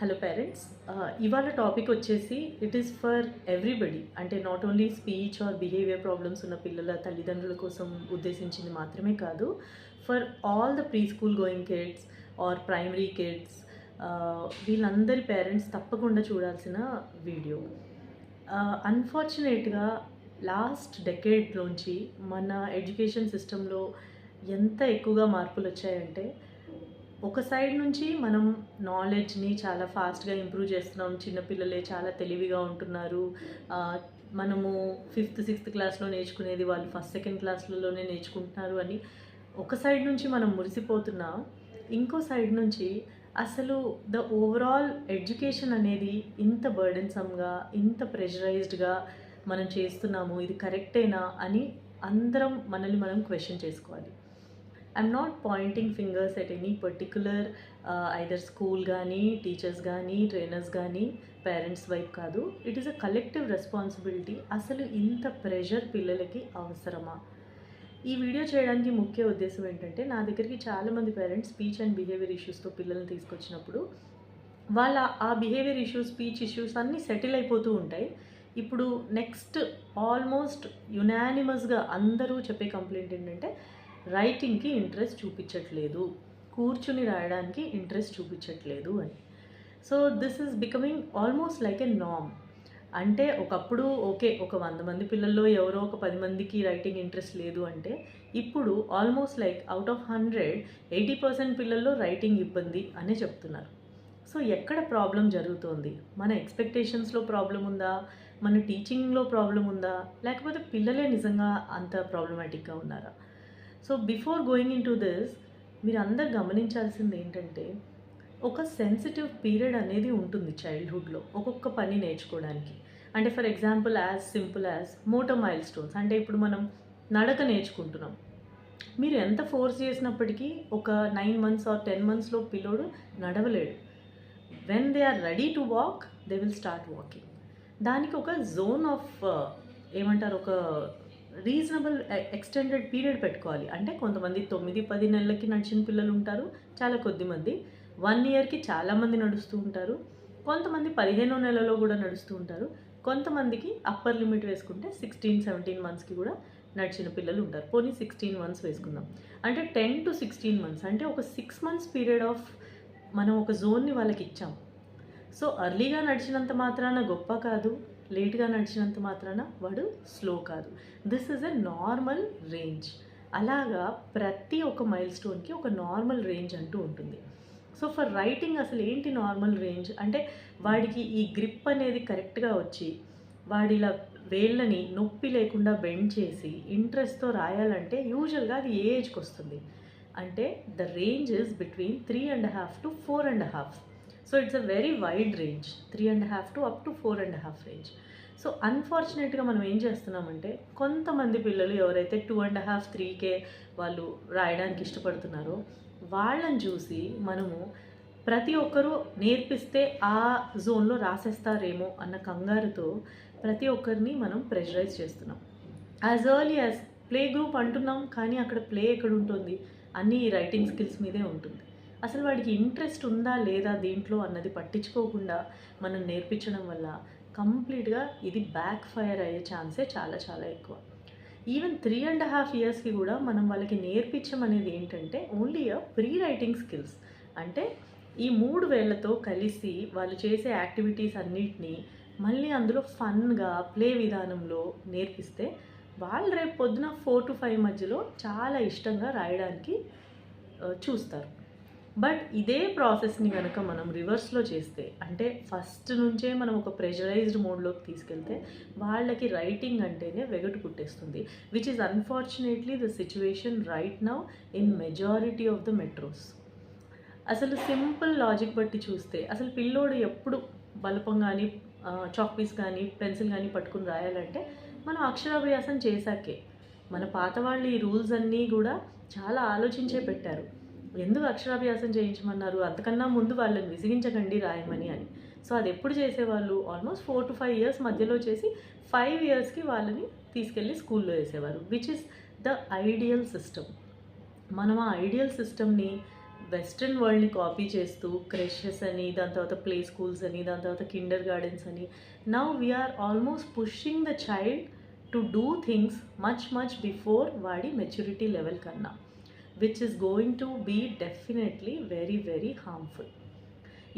Hello parents, ఇవాళ topic వచ్చేసి it is for everybody. అంటే not only speech or behaviour problems ఉన్న పిల్లల తల్లిదండ్రుల కోసం ఉద్దేశించింది మాత్రమే కాదు, for all the pre school going kids or primary kids, వీళ్ళందరి పేరెంట్స్ తప్పకుండా చూడాల్సిన వీడియో. అన్ఫార్చునేట్గా లాస్ట్ డెకేడ్లోంచి మన ఎడ్యుకేషన్ సిస్టంలో ఎంత ఎక్కువగా మార్పులు వచ్చాయంటే, ఒక సైడ్ నుంచి మనం నాలెడ్జ్ని చాలా ఫాస్ట్గా ఇంప్రూవ్ చేస్తున్నాం, చిన్నపిల్లలే చాలా తెలివిగా ఉంటున్నారు, మనము 5th 6th క్లాస్లో నేర్చుకునేది వాళ్ళు 1st 2nd క్లాస్లలోనే నేర్చుకుంటున్నారు అని ఒక సైడ్ నుంచి మనం మురిసిపోతున్నా, ఇంకో సైడ్ నుంచి అసలు ద ఓవరాల్ ఎడ్యుకేషన్ అనేది ఇంత బర్డెన్సమ్గా, ఇంత ప్రెషరైజ్డ్గా మనం చేస్తున్నాము, ఇది కరెక్టేనా అని అందరం మనల్ని మనం క్వశ్చన్ చేసుకోవాలి. I'm not Poynting fingers at any particular either school కానీ, టీచర్స్ కానీ, ట్రైనర్స్ కానీ, పేరెంట్స్ వైపు కాదు. It is a collective responsibility. అసలు ఇంత ప్రెషర్ పిల్లలకి అవసరమా? ఈ వీడియో చేయడానికి ముఖ్య ఉద్దేశం ఏంటంటే, నా దగ్గరికి చాలామంది పేరెంట్స్ స్పీచ్ అండ్ బిహేవియర్ ఇష్యూస్తో పిల్లల్ని తీసుకొచ్చినప్పుడు వాళ్ళ ఆ బిహేవియర్ ఇష్యూస్, స్పీచ్ ఇష్యూస్ అన్నీ సెటిల్ అయిపోతూ ఉంటాయి. ఇప్పుడు నెక్స్ట్ ఆల్మోస్ట్ యునానిమస్గా అందరూ చెప్పే కంప్లైంట్ ఏంటంటే, రైటింగ్కి ఇంట్రెస్ట్ చూపించట్లేదు, కూర్చుని రాయడానికి ఇంట్రెస్ట్ చూపించట్లేదు అని. So this is becoming almost like a norm. అంటే ఒకప్పుడు ఓకే, ఒక 100 మంది పిల్లల్లో ఎవరో ఒక 10 మందికి రైటింగ్ ఇంట్రెస్ట్ లేదు అంటే, ఇప్పుడు ఆల్మోస్ట్ లైక్ అవుట్ ఆఫ్ 100 80% పిల్లల్లో రైటింగ్ ఇబ్బంది అనే చెప్తున్నారు. సో ఎక్కడ ప్రాబ్లం జరుగుతోంది? మన ఎక్స్పెక్టేషన్స్లో ప్రాబ్లం ఉందా, మన టీచింగ్లో ప్రాబ్లం ఉందా, లేకపోతే పిల్లలే నిజంగా అంత ప్రాబ్లమాటిక్గా ఉన్నారా? So before going in to this, మీరు అందరు గమనించాల్సింది ఏంటంటే, ఒక సెన్సిటివ్ పీరియడ్ అనేది ఉంటుంది చైల్డ్హుడ్లో ఒక్కొక్క పని నేర్చుకోవడానికి. అంటే for example as simple as motor mile stones. అంటే ఇప్పుడు మనం నడక నేర్చుకుంటున్నాం, మీరు ఎంత ఫోర్స్ చేసినప్పటికీ ఒక 9 months ఆర్ 10 monthsలో పిల్లోడు నడవలేడు. When they are ready to walk, they will start walking. దానికి ఒక జోన్ ఆఫ్ ఏమంటారు, ఒక రీజనబుల్ ఎక్స్టెండెడ్ పీరియడ్ పెట్టుకోవాలి. అంటే కొంతమంది 9-10 నెలలకి నడిచిన పిల్లలు ఉంటారు, చాలా కొద్దిమంది 1 yearకి చాలామంది నడుస్తూ ఉంటారు, కొంతమంది 15వ నెలలో కూడా నడుస్తూ ఉంటారు, కొంతమందికి అప్పర్ లిమిట్ వేసుకుంటే 16-17 monthsకి కూడా నడిచిన పిల్లలు ఉంటారు. పోనీ 16 months వేసుకుందాం. అంటే 10 to 16 months అంటే ఒక 6 months పీరియడ్ ఆఫ్ మనం ఒక జోన్ని వాళ్ళకి ఇచ్చాం. సో అర్లీగా నడిచినంత మాత్రాన గొప్ప కాదు, లేట్గా నడిచినంత మాత్రాన వాడు స్లో కాదు. This is a normal range. అలాగా ప్రతి ఒక్క మైల్ స్టోన్కి ఒక నార్మల్ రేంజ్ అంటూ ఉంటుంది. సో ఫర్ రైటింగ్ అసలు ఏంటి నార్మల్ రేంజ్ అంటే, వాడికి ఈ గ్రిప్ అనేది కరెక్ట్గా వచ్చి, వాడిలా వేళ్ళని నొప్పి లేకుండా బెండ్ చేసి ఇంట్రెస్ట్తో రాయాలంటే యూజువల్గా అది ఏ ఏజ్కి వస్తుంది అంటే, the range is between 3.5 to 4.5. So it's a very wide range, 3.5 to up to 4.5 range. So అన్ఫార్చునేట్గా మనం ఏం చేస్తున్నామంటే, కొంతమంది పిల్లలు ఎవరైతే 2.5, 3K వాళ్ళు రాయడానికి ఇష్టపడుతున్నారో వాళ్ళని చూసి మనము ప్రతి ఒక్కరూ నేర్పిస్తే ఆ జోన్లో రాసేస్తారేమో అన్న కంగారుతో ప్రతి ఒక్కరిని మనం ప్రెషరైజ్ చేస్తున్నాం. As early as play group అంటున్నాం, కానీ అక్కడ ప్లే ఎక్కడ ఉంటుంది? అన్నీ రైటింగ్ స్కిల్స్ మీదే ఉంటుంది. అసలు వాడికి ఇంట్రెస్ట్ ఉందా లేదా దీంట్లో అన్నది పట్టించుకోకుండా మనం నేర్పించడం వల్ల కంప్లీట్గా ఇది బ్యాక్ ఫైర్ అయ్యే ఛాన్సే చాలా చాలా ఎక్కువ. ఈవెన్ 3.5 yearsకి కూడా మనం వాళ్ళకి నేర్పించమనేది ఏంటంటే ఓన్లీ ప్రీ రైటింగ్ స్కిల్స్. అంటే ఈ 3 వేళ్లతో కలిసి వాళ్ళు చేసే యాక్టివిటీస్ అన్నిటినీ మళ్ళీ అందులో ఫన్గా ప్లే విధానంలో నేర్పిస్తే వాళ్ళు రేపు పొద్దున 4 to 5 మధ్యలో చాలా ఇష్టంగా రాయడానికి చూస్తారు. బట్ ఇదే ప్రాసెస్ని కనుక మనం రివర్స్లో చేస్తే, అంటే ఫస్ట్ నుంచే మనం ఒక ప్రెషరైజ్డ్ మోడ్లోకి తీసుకెళ్తే వాళ్ళకి రైటింగ్ అంటేనే వెగటు పుట్టేస్తుంది, which is unfortunately the situation right now in majority of the metros. అసలు సింపుల్ లాజిక్ బట్టి చూస్తే అసలు పిల్లోడు ఎప్పుడు బలపం కానీ, చాక్ పీస్ కానీ, పెన్సిల్ కానీ పట్టుకుని రాయాలంటే మనం అక్షరాభ్యాసం చేశాకే. మన పాత వాళ్ళు ఈ రూల్స్ అన్నీ కూడా చాలా ఆలోచించే పెట్టారు. ఎందుకు అక్షరాభ్యాసం చేయించమన్నారు? అంతకన్నా ముందు వాళ్ళని విసిగించకండి రాయమని అని. సో అది ఎప్పుడు చేసేవాళ్ళు? ఆల్మోస్ట్ 4 to 5 years మధ్యలో చేసి 5 yearsకి వాళ్ళని తీసుకెళ్ళి స్కూల్లో వేసేవారు, which is the ideal system. మనం ఆ ఐడియల్ సిస్టమ్ని వెస్ట్రన్ వరల్డ్ని కాపీ చేస్తూ క్రెషెస్ అని, దాని తర్వాత ప్లే స్కూల్స్ అని, దాని తర్వాత కిండర్ గార్డెన్స్ అని, now we are almost pushing the child to do things much before వాడి మెచ్యూరిటీ లెవెల్ కన్నా, which is going to be definitely very harmful.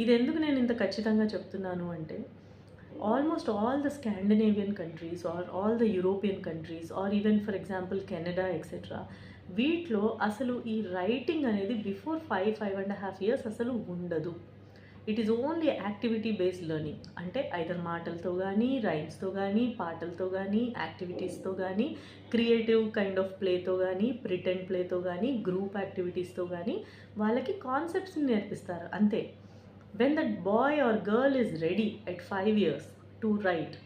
ఇది ఎందుకు నేను ఇంత ఖచ్చితంగా చెప్తున్నాను అంటే, almost all the Scandinavian countries or all the European countries or even for example Canada etc. వీటిలో అసలు ఈ రైటింగ్ అనేది బిఫోర్ 5.5 ఇయర్స్ అసలు ఉండదు. It is only activity based learning. అంటే ఐదర్ మాటలతో కానీ, రైమ్స్తో కానీ, పాటలతో కానీ, యాక్టివిటీస్తో కానీ, క్రియేటివ్ కైండ్ ఆఫ్ ప్లేతో కానీ, ప్రిటెండ్ ప్లేతో కానీ, గ్రూప్ యాక్టివిటీస్తో కానీ వాళ్ళకి కాన్సెప్ట్స్ని నేర్పిస్తారు అంతే. When that boy or girl is ready at 5 years to right,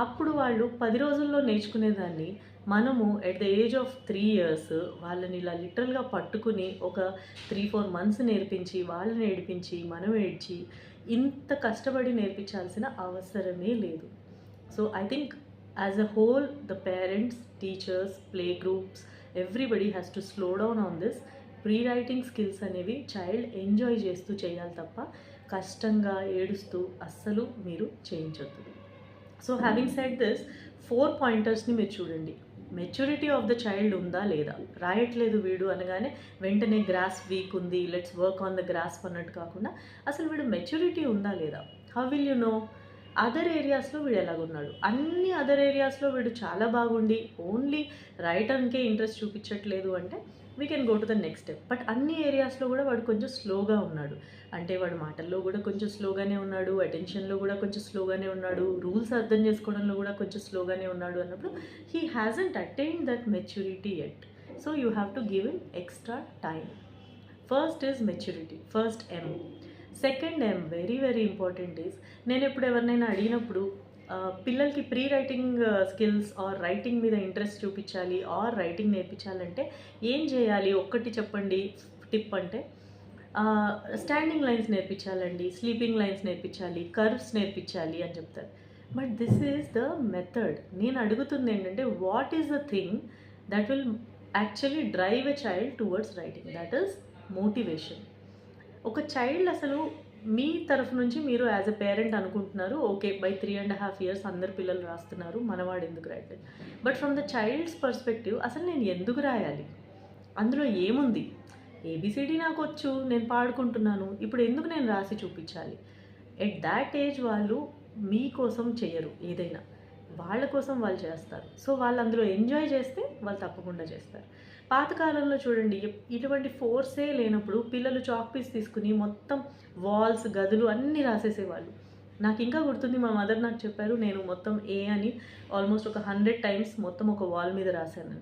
అప్పుడు వాళ్ళు 10 రోజుల్లో నేర్చుకునేదాన్ని మనము at the age of 3 years వాళ్ళని ఇలా లిటరల్గా పట్టుకుని ఒక 3-4 months నేర్పించి, వాళ్ళని ఏడిపించి, మనం ఏడ్చి, ఇంత కష్టపడి నేర్పించాల్సిన అవసరమే లేదు. So I think as a whole the parents, teachers, play groups, everybody has to slow down on this. Pre writing skills అనేవి చైల్డ్ ఎంజాయ్ చేస్తూ చేయాలి తప్ప కష్టంగా ఏడుస్తూ అస్సలు మీరు చేయించొద్దు. So having said this, 4 pointers మీరు చూడండి. మెచ్యూరిటీ ఆఫ్ ద చైల్డ్ ఉందా లేదా, రాయట్లేదు వీడు అనగానే వెంటనే గ్రాస్ప్ వీక్ ఉంది, let's work on the grasp అన్నట్టు కాకుండా అసలు వీడు మెచ్యూరిటీ ఉందా లేదా. How will you know? Other ఏరియాస్లో వీడు ఎలాగున్నాడు, అన్ని అదర్ ఏరియాస్లో వీడు చాలా బాగుండి ఓన్లీ రైటర్కే ఇంట్రెస్ట్ చూపించట్లేదు అంటే we can go to the next step. But అన్ని ఏరియాస్లో కూడా వాడు కొంచెం స్లోగా ఉన్నాడు అంటే, వాడు మాటల్లో కూడా కొంచెం స్లోగానే ఉన్నాడు, అటెన్షన్లో కూడా కొంచెం స్లోగానే ఉన్నాడు, రూల్స్ అర్థం చేసుకోవడంలో కూడా కొంచెం స్లోగానే ఉన్నాడు అన్నప్పుడు he hasn't attained that maturity yet. So you have to give him extra time. First is maturity, first M. Second M very important is, నేను ఎప్పుడు ఎవరినైనా అడిగినప్పుడు పిల్లలకి pre writing skills or writing మీద ఇంట్రెస్ట్ చూపించాలి ఆర్ రైటింగ్ నేర్పించాలంటే ఏం చేయాలి ఒక్కటి చెప్పండి టిప్ అంటే, స్టాండింగ్ లైన్స్ నేర్పించాలండి, స్లీపింగ్ లైన్స్ నేర్పించాలి, కర్వ్స్ నేర్పించాలి అని చెప్తారు. But this is the method. నేను అడుగుతుంది ఏంటంటే, what is the thing that will actually drive a child towards writing, that is motivation. ఒక చైల్డ్ అసలు మీ తరఫు నుంచి మీరు యాజ్ అ పేరెంట్ అనుకుంటున్నారు, ఓకే బై 3.5 years అందరు పిల్లలు రాస్తున్నారు, మనవాడు ఎందుకు రాయట్లేదు. But from the child's perspective అసలు నేను ఎందుకు రాయాలి, అందులో ఏముంది, ఏబిసిడి నాకు వచ్చు, నేను పాడుకుంటున్నాను, ఇప్పుడు ఎందుకు నేను రాసి చూపించాలి. ఎట్ దాట్ ఏజ్ వాళ్ళు మీకోసం చేయరు, ఏదైనా వాళ్ళ కోసం వాళ్ళు చేస్తారు. సో వాళ్ళు అందులో ఎంజాయ్ చేస్తే వాళ్ళు తప్పకుండా చేస్తారు. పాతకాలంలో చూడండి, ఇటువంటి ఫోర్సే లేనప్పుడు పిల్లలు చాక్ పీస్ తీసుకుని మొత్తం వాల్స్, గదులు అన్నీ రాసేసేవాళ్ళు. నాకు ఇంకా గుర్తుంది, మా మదర్ నాకు చెప్పారు, నేను మొత్తం A అని ఆల్మోస్ట్ ఒక 100 times మొత్తం ఒక వాల్ మీద రాశాను.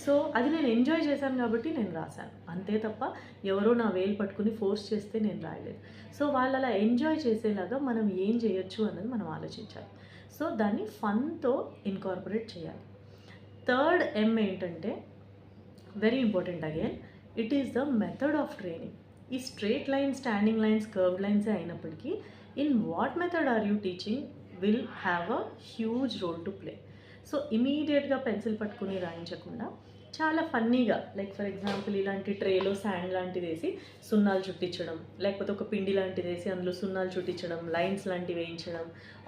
సో అది నేను ఎంజాయ్ చేశాను కాబట్టి నేను రాశాను, అంతే తప్ప ఎవరో నా వేలు పట్టుకుని ఫోర్స్ చేస్తే నేను రాయలేదు. సో వాళ్ళు అలా ఎంజాయ్ చేసేలాగా మనం ఏం చేయొచ్చు అన్నది మనం ఆలోచించాలి. సో దాన్ని ఫన్తో ఇన్కార్పొరేట్ చేయాలి. థర్డ్ M ఏంటంటే very important again, it is the method of training. ఈ straight line, standing lines, curved లైన్సే అయినప్పటికీ in what method are you teaching will have a huge role to play. So ఇమీడియట్గా pencil పట్టుకుని రాయించకుండా చాలా ఫన్నీగా, like for example ఇలాంటి ట్రేలో sand లాంటిది వేసి సున్నాలు చుట్టించడం, లేకపోతే ఒక పిండి లాంటిది వేసి అందులో సున్నాలు చుట్టించడం, లైన్స్ లాంటివి వేయించడం.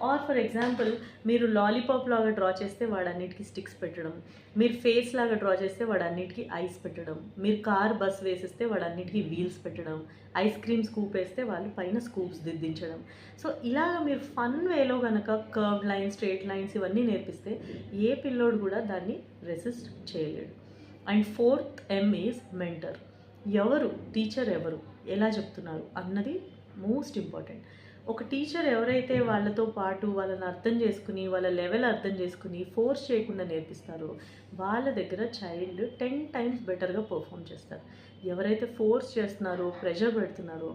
ఆర్ ఫర్ ఎగ్జాంపుల్ మీరు లాలీపాప్ లాగా డ్రా చేస్తే వాడన్నిటికీ స్టిక్స్ పెట్టడం, మీరు ఫేస్ లాగా డ్రా చేస్తే వాడన్నిటికీ ఐస్ పెట్టడం, మీరు కార్ బస్ వేసిస్తే వాడన్నిటికీ వీల్స్ పెట్టడం, ఐస్ క్రీమ్ స్కూప్ వేస్తే వాళ్ళు పైన స్కూప్స్ దిద్దించడం. సో ఇలాగ మీరు ఫన్ వేలో కనుక కర్వ్ లైన్స్, స్ట్రేట్ లైన్స్ ఇవన్నీ నేర్పిస్తే ఏ పిల్లోడు కూడా దాన్ని రెసిస్ట్ చేయలేడు. And fourth M is mentor. ఎవరు టీచర్, ఎవరు ఎలా చెప్తున్నారు అన్నది మోస్ట్ ఇంపార్టెంట్. ఒక టీచర్ ఎవరైతే వాళ్ళతో పాటు వాళ్ళని అర్థం చేసుకుని, వాళ్ళ లెవెల్ అర్థం చేసుకుని ఫోర్స్ చేయకుండా నేర్పిస్తారో వాళ్ళ దగ్గర చైల్డ్ 10 times బెటర్గా పర్ఫామ్ చేస్తారు. ఎవరైతే ఫోర్స్ చేస్తున్నారో, ప్రెషర్ పెడుతున్నారో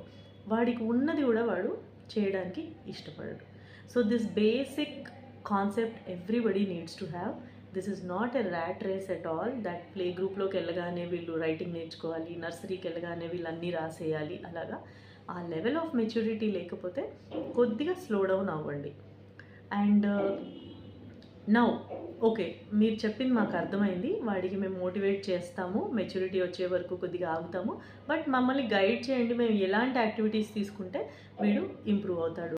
వాడికి ఉన్నది కూడా వాడు చేయడానికి ఇష్టపడడు. So this basic concept everybody needs to have. This is not a rat race at all, that play గ్రూప్లోకి వెళ్ళగానే వీళ్ళు రైటింగ్ నేర్చుకోవాలి, నర్సరీకి వెళ్ళగానే వీళ్ళు అన్నీ రాసేయాలి. అలాగా ఆ లెవెల్ ఆఫ్ మెచ్యూరిటీ లేకపోతే కొద్దిగా స్లో డౌన్ అవ్వండి. And now okay. మీరు చెప్పింది మాకు అర్థమైంది. వాడికి మేము మోటివేట్ చేస్తాము. మెచ్యూరిటీ వచ్చే వరకు కొద్దిగా ఆగుతాము. బట్ మమ్మల్ని గైడ్ చేయండి. మేము ఎలాంటి యాక్టివిటీస్ తీసుకుంటే వీడు ఇంప్రూవ్ అవుతాడు